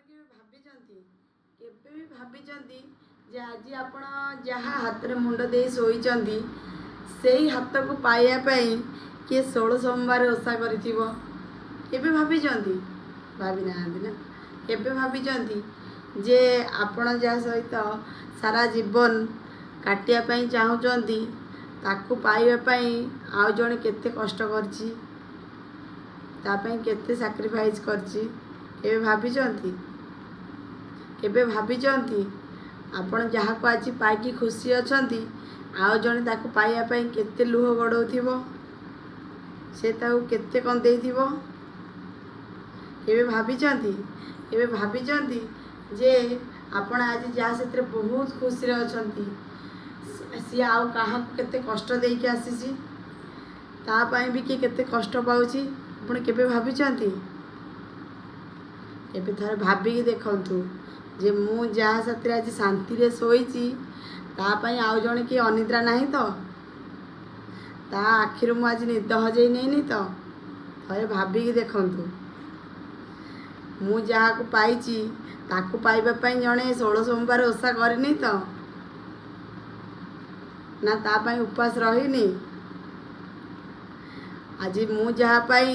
केबे भी भाभी जे आज आप जहाँ हाथ में मुंड दे शोई से हाथ को पाइबापी किए 16 सोमवार ओषा कर भाभी भाभी ना केबे भाभी जे आपण जहाँ सहित सारा जीवन काटियापाई चाहूँगी ताकू पाइबापी आउ जड़े केते कष्ट करछि तापाई केते सैक्रिफाइस करछि केबे भाभी केबे भाभी आपण जहाँ को आज पाई खुशी अछंती आउ जड़े ताकू पाइबापी केते लुह गड़ौथिबो से ताऊ केते कंदेइथिबो केबे भाभी जे आपण आज जहाँ से बहुत खुशी अछंती सी आउ कहा केते कष्ट देके आसीसी तापाई भी किए केते कष्ट पाउची आपण केबे भाभी केबे थरे भाभी देखंतु जे मु जहाँ साथी आज शांति रे सोईची तापाई आउ जणे कि अनिद्रा नहीं तो ता आखिर मु आज निद हजई नहीं तो थरे भाभी देखंतु मु जहाँ को पाइची ताकू पाइबापी जड़े 16 सोमवार ओषा करनी तो ना तापाई उपवास रहीनी आज मु जहाँ पाई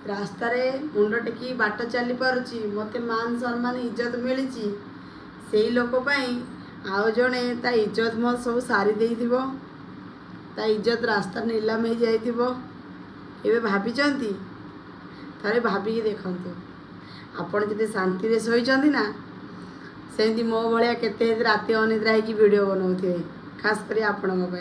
रास्ता रे मुंड टेकी बाट चली पारुची मते मान सम्मान इज्जत मिली से लोक आउ जड़े ता इज्जत मो सब सारी देइथिबो ता इज्जत रास्ता नीलाम हो जाइथिबो एबे भाभी थरे भाभी देखंतु आपण जदि शांति रे सोईचंदी ना सेमती मो भलिया केते राति अनिद्रा होगी वीडियो बनाउथिबे खास करी आपणक